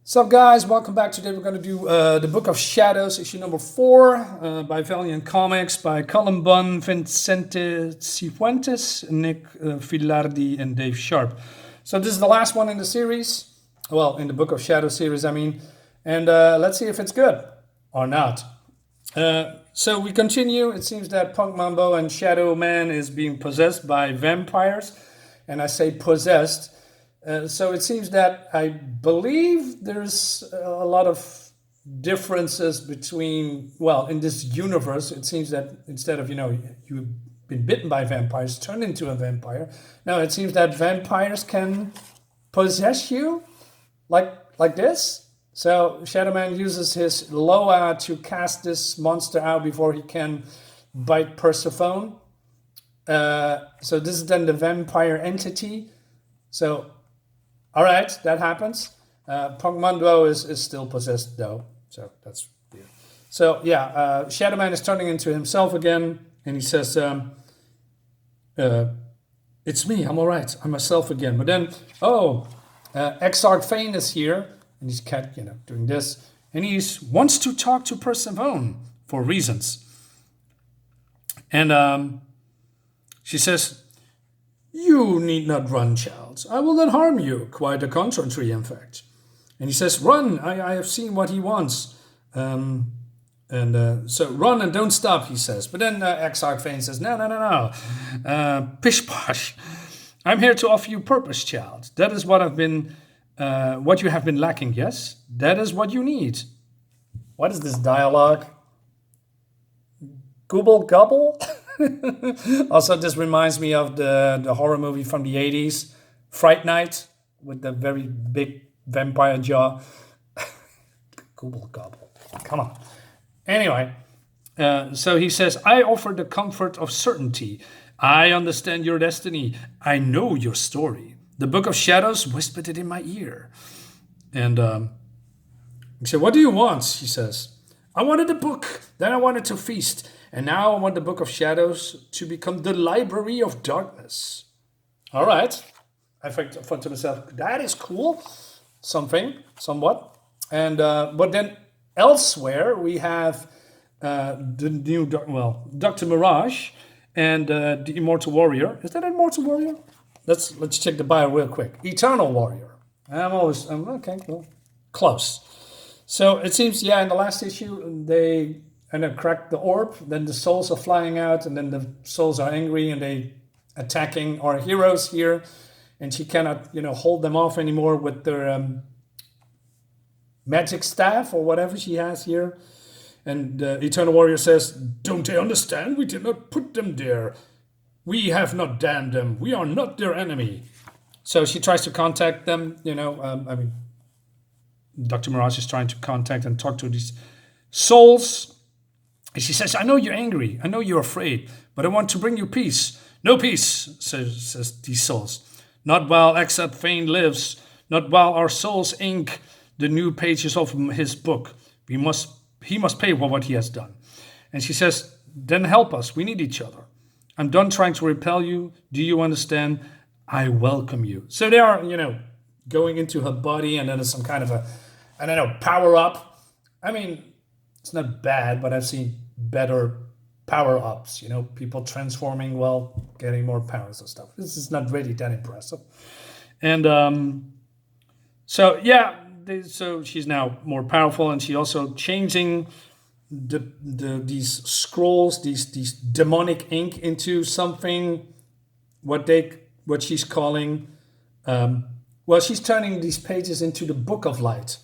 What's up, guys? Welcome back. Today we're going to do the Book of Shadows, issue number 4, by Valiant Comics, by Cullen Bunn, Vicente Cifuentes, Nick Filardi, and Dave Sharp. So this is the last one in the series. Well, in the Book of Shadows series, I mean. And let's see if it's good or not. So we continue. It seems that Punk Mambo and Shadowman is being possessed by vampires. And I say possessed. So it seems that I believe there's a lot of differences between, well, in this universe, it seems that instead of, you've been bitten by vampires, turned into a vampire. Now it seems that vampires can possess you like this. So Shadowman uses his Loa to cast this monster out before he can bite Persephone. So this is then the vampire entity. So all right, that happens. Punk Mambo is still possessed, though. So that's weird. So, yeah, Shadowman is turning into himself again. And he says, it's me. I'm all right. I'm myself again. But then, Exarch Fane is here. And he's doing this. And he wants to talk to Persephone for reasons. And she says, "You need not run, child. I will not harm you. Quite the contrary, in fact." And he says, "Run. I have seen what he wants. So run and don't stop," he says. But then Exarch Fane says, No. Pish posh. I'm here to offer you purpose, child. That is what what you have been lacking, yes? That is what you need." What is this dialogue? Gooble gobble? Also, this reminds me of the horror movie from the 80s, Fright Night, with the very big vampire jaw. Google gobble. Come on. Anyway, so he says, "I offer the comfort of certainty. I understand your destiny. I know your story. The Book of Shadows whispered it in my ear." And he said, "What do you want?" She says. "I wanted a book. Then I wanted to feast. And now I want the Book of Shadows to become the Library of Darkness." All right. I thought to myself, that is cool. Somewhat. And but then elsewhere we have the new, Dr. Mirage and the Immortal Warrior. Is that an Immortal Warrior? Let's check the bio real quick. Eternal Warrior. I'm okay, cool. Close. So it seems, in the last issue, they crack the orb, then the souls are flying out, and then the souls are angry and they attacking our heroes here, and she cannot, hold them off anymore with their magic staff or whatever she has here. And Eternal Warrior says, "Don't they understand? We did not put them there. We have not damned them. We are not their enemy." So she tries to contact them, Dr. Mirage is trying to contact and talk to these souls. And she says, "I know you're angry. I know you're afraid. But I want to bring you peace." "No peace," says these souls. "Not while Exarch Fane lives. Not while our souls ink the new pages of his book. He must pay for what he has done." And she says, "Then help us. We need each other. I'm done trying to repel you. Do you understand? I welcome you." So they are, going into her body, and then there's some kind of power up. I mean, it's not bad, but I've seen better power-ups, people transforming while getting more powers and stuff. This is not really that impressive. And so she's now more powerful, and she's also changing these scrolls, these demonic ink into something what she's calling she's turning these pages into the Book of Light,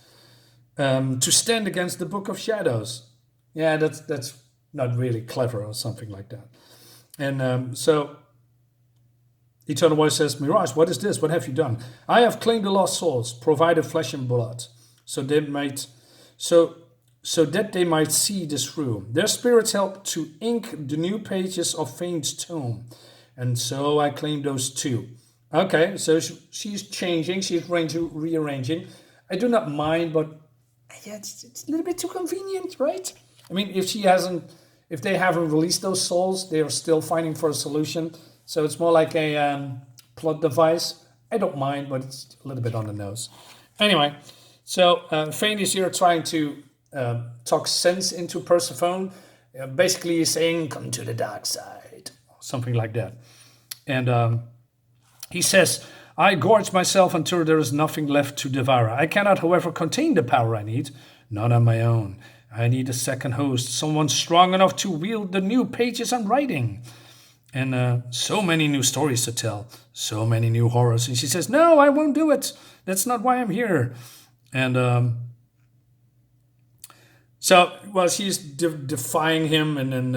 to stand against the Book of Shadows. Yeah, that's not really clever or something like that. And so Eternal Warrior says, "Mirage, what is this? What have you done?" "I have claimed the lost souls, provided flesh and blood, so that they might see this room. Their spirits help to ink the new pages of Fane's tome, and so I claim those too." Okay, so she's changing, she's rearranging. I do not mind, but it's a little bit too convenient, right? I mean, if they haven't released those souls, they are still fighting for a solution. So it's more like a plot device. I don't mind, but it's a little bit on the nose. Anyway, So Fane is here trying to talk sense into Persephone. Basically, he's saying, "Come to the dark side," something like that. And he says, "I gorge myself until there is nothing left to devour. I cannot, however, contain the power I need, not on my own. I need a second host, someone strong enough to wield the new pages I'm writing. And so many new stories to tell, so many new horrors." And she says, "No, I won't do it. That's not why I'm here." And so, well, she's defying him, and then,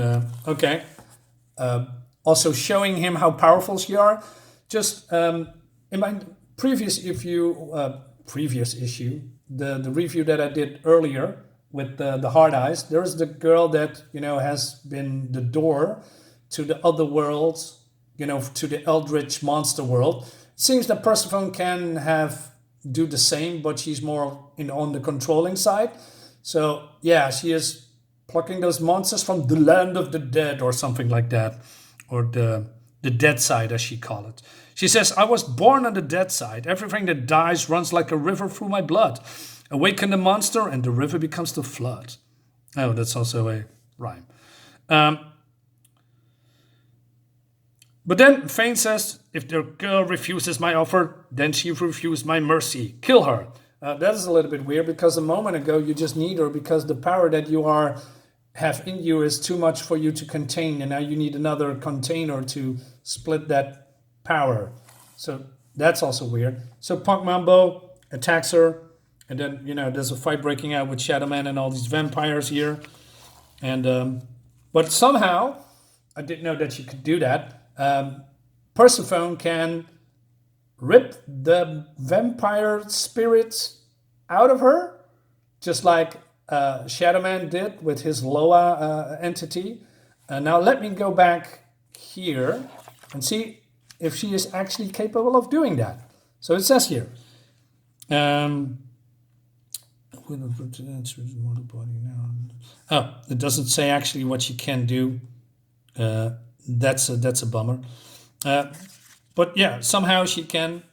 okay. Also showing him how powerful she are. Just in my previous issue, the review that I did earlier with the hard eyes, there's the girl that, has been the door to the other worlds, to the eldritch monster world. It seems that Persephone can do the same, but she's more on the controlling side. So yeah, she is plucking those monsters from the land of the dead or something like that, or the dead side, as she call it. She says, "I was born on the dead side. Everything that dies runs like a river through my blood. Awaken the monster and the river becomes the flood." Oh, that's also a rhyme. But then Fane says, "If the girl refuses my offer, then she refused my mercy. Kill her." That is a little bit weird, because a moment ago you just need her because the power that you have in you is too much for you to contain, and now you need another container to split that power. So that's also weird. So Punk Mambo attacks her, and then there's a fight breaking out with Shadowman and all these vampires here. And but somehow, I didn't know that she could do that. Persephone can rip the vampire spirits out of her, just like Shadowman did with his Loa entity. Now let me go back here and see if she is actually capable of doing that. So it says here, it doesn't say actually what she can do. That's a bummer. But yeah, somehow she can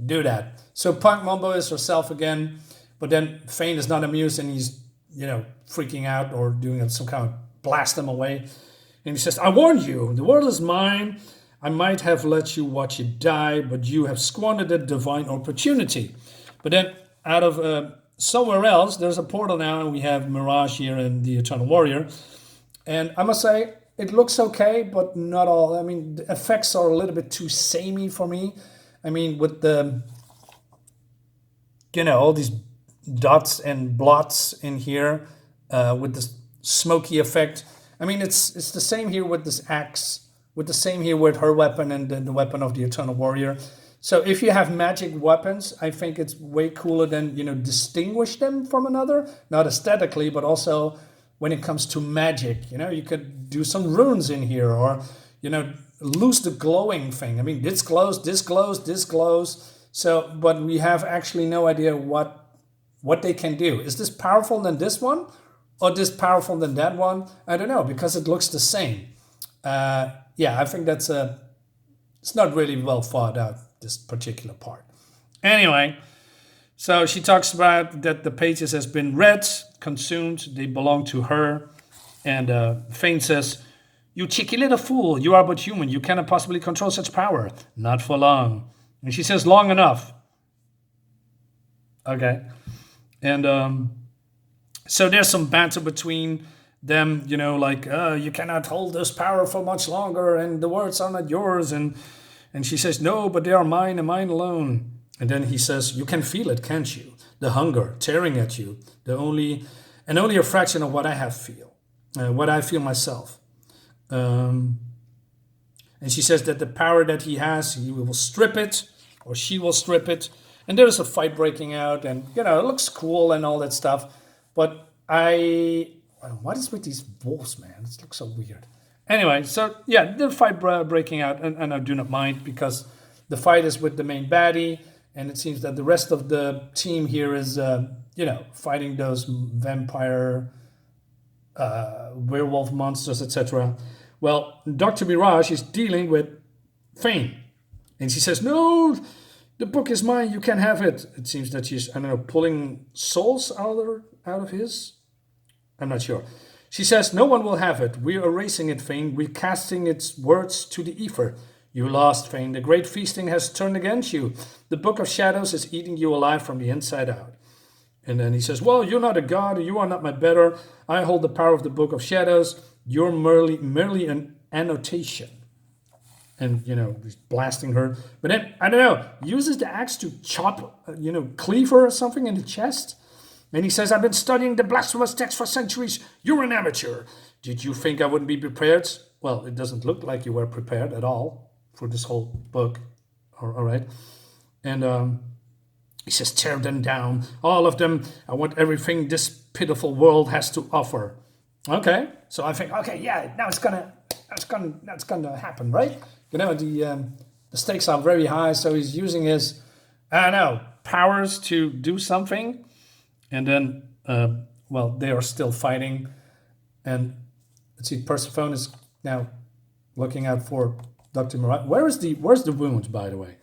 do that. So Punk Mambo is herself again, but then Fane is not amused, and he's freaking out or doing some kind of blast them away. And he says, "I warned you, the world is mine. I might have let you watch it die, but you have squandered a divine opportunity." But then out of somewhere else, there's a portal now, and we have Mirage here and the Eternal Warrior. And I must say, it looks okay, but not all. I mean, the effects are a little bit too samey for me. I mean, with the, all these dots and blots in here, with this smoky effect. I mean, it's the same here with this axe, with the same here with her weapon and the weapon of the Eternal Warrior. So if you have magic weapons, I think it's way cooler than, distinguish them from another. Not aesthetically, but also when it comes to magic. You could do some runes in here, or, lose the glowing thing. I mean, this glows, this glows, this glows. So, but we have actually no idea what they can do. Is this powerful than this one? Or this powerful than that one? I don't know, because it looks the same. Yeah, I think it's not really well thought out, this particular part. Anyway, so she talks about that the pages has been read, consumed, they belong to her. And Fane says, "You cheeky little fool, you are but human. You cannot possibly control such power. Not for long." And she says, "Long enough." Okay. And so there's some banter between them, you cannot hold this power for much longer, and the words are not yours. And she says, "No, but they are mine and mine alone." And then he says, "You can feel it, can't you? The hunger tearing at you, only a fraction of what I feel myself." And she says that the power that he has, he will strip it, or she will strip it. And there's a fight breaking out, and it looks cool and all that stuff. But what is with these wolves, man? This looks so weird. Anyway, so yeah, the fight breaking out, and I do not mind, because the fight is with the main baddie, and it seems that the rest of the team here is, fighting those vampire, werewolf monsters, etc. Well, Dr. Mirage is dealing with Fane, and she says, "No, The book is mine, you can have it. It seems that she's, I don't know, pulling souls out of his. I'm not sure. She says, no one will have it. We're erasing it, Fane. We're casting its words to the ether. You lost, Fane. The great feasting has turned against you. The Book of Shadows is eating you alive from the inside out. And then he says, well, you're not a god. You are not my better. I hold the power of the Book of Shadows. You're merely an annotation. And, he's blasting her. But then, I don't know, uses the axe to chop, cleave her or something in the chest. And he says, I've been studying the blasphemous text for centuries. You're an amateur. Did you think I wouldn't be prepared? Well, it doesn't look like you were prepared at all for this whole book. All right. And he says, tear them down. All of them. I want everything this pitiful world has to offer. Okay. So I think, okay, yeah, now it's gonna happen, right? The stakes are very high, so he's using his, I don't know, powers to do something. And then, they are still fighting. And let's see, Persephone is now looking out for Dr. Mirage. Where's the wound, by the way?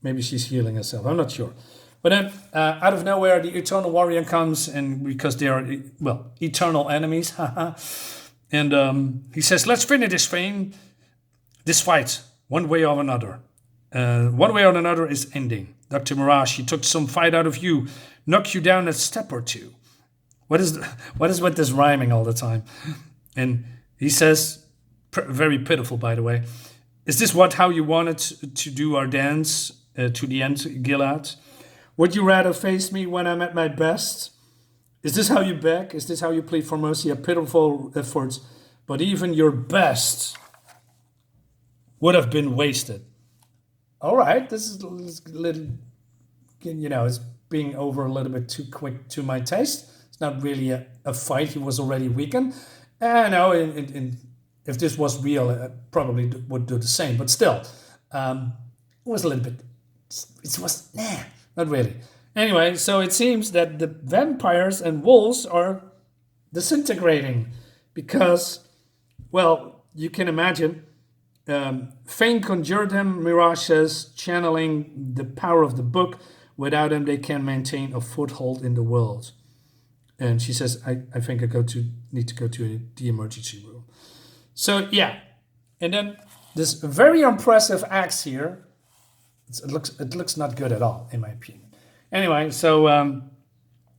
Maybe she's healing herself. I'm not sure. But then, out of nowhere, the Eternal Warrior comes, and because they are, eternal enemies. And he says, let's finish this thing. This fight, one way or another. One way or another is ending. Dr. Mirage, he took some fight out of you, knocked you down a step or two. What is with this rhyming all the time? And he says, very pitiful, by the way, is this how you wanted to do our dance to the end, Gilad? Would you rather face me when I'm at my best? Is this how you beg? Is this how you plead for mercy? A pitiful effort, but even your best would have been wasted. All right, this is a little, it's being over a little bit too quick to my taste. It's not really a fight. He was already weakened. I know if this was real, I probably would do the same. But still, it was a little bit, not really. Anyway, so it seems that the vampires and wolves are disintegrating because, you can imagine, Fane conjured them, Mirage says, channeling the power of the book. Without them, they can maintain a foothold in the world. And she says, I think I need to go to the emergency room. So, yeah. And then this very impressive axe here. It looks not good at all, in my opinion. Anyway, so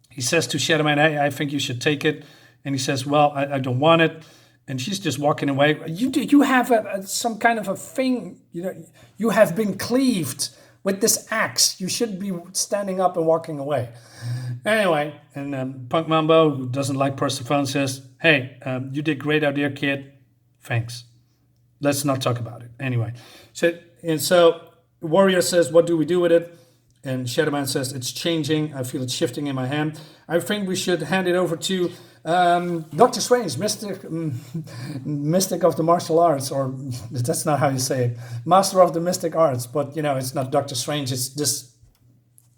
he says to Shadowman, hey, I think you should take it. And he says, well, I don't want it. And she's just walking away. You have some kind of a thing, you have been cleaved with this axe. You should be standing up and walking away. Anyway, and Punk Mambo, who doesn't like Persephone, says, hey, you did great out there, kid. Thanks. Let's not talk about it. Anyway, so Warrior says, what do we do with it? And Shadowman says, it's changing. I feel it shifting in my hand. I think we should hand it over to Dr. Strange, mystic of the martial arts, or that's not how you say it, master of the mystic arts. But, it's not Dr. Strange. It's this,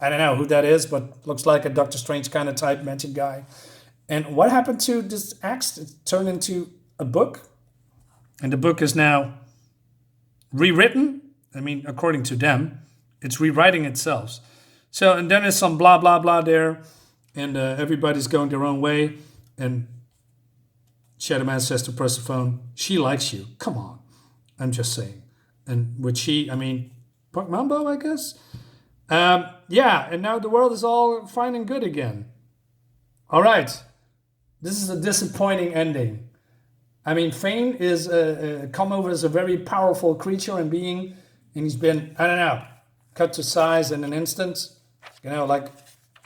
I don't know who that is, but looks like a Dr. Strange kind of type magic guy. And what happened to this axe? It turned into a book. And the book is now rewritten. I mean, according to them, it's rewriting itself. So, and then there's some blah, blah, blah there. And everybody's going their own way. And Shadowman says to Persephone, she likes you. Come on. I'm just saying. And with she, I mean, Punk Mambo, I guess? Yeah, and now the world is all fine and good again. All right. This is a disappointing ending. I mean, Fane is come over as a very powerful creature and being, and he's been, I don't know, cut to size in an instant. Like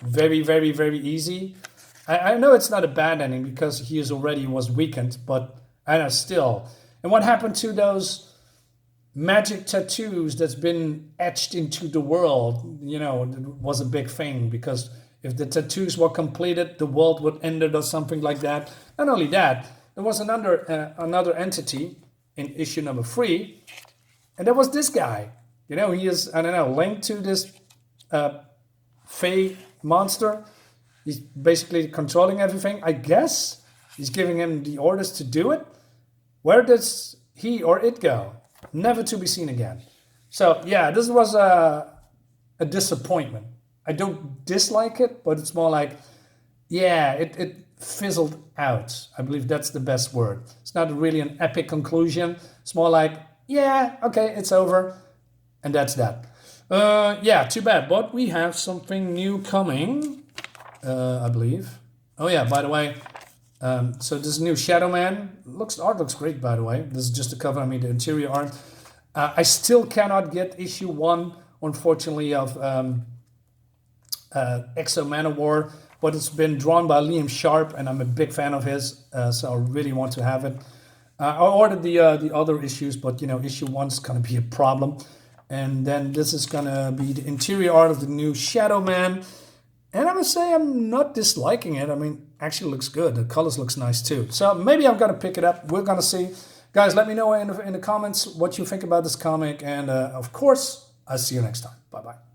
very, very, very easy. I know it's not a bad ending because he was weakened, but I know still. And what happened to those magic tattoos that's been etched into the world? It was a big thing because if the tattoos were completed, the world would end it or something like that. Not only that, there was another entity in issue number 3, and there was this guy. He is, I don't know, linked to this Fae monster. He's basically controlling everything. I guess he's giving him the orders to do it. Where does he or it go? Never to be seen again. So, yeah, this was a disappointment. I don't dislike it, but it's more like, yeah, it fizzled out. I believe that's the best word. It's not really an epic conclusion. It's more like, yeah, okay, it's over. And that's that. Yeah, too bad. But we have something new coming, I believe. Oh yeah, by the way, so this new Shadowman art looks great, by the way. This is just the cover, I mean the interior art. I still cannot get issue 1, unfortunately, of Exo Manowar, but it's been drawn by Liam Sharp, and I'm a big fan of his, so I really want to have it. I ordered the other issues, but you know, issue 1's gonna be a problem. And then this is gonna be the interior art of the new Shadowman. And I must say I'm not disliking it. I mean, actually looks good. The colors looks nice too. So maybe I'm gonna pick it up. We're gonna see. Guys, let me know in the comments what you think about this comic. And of course, I'll see you next time. Bye-bye.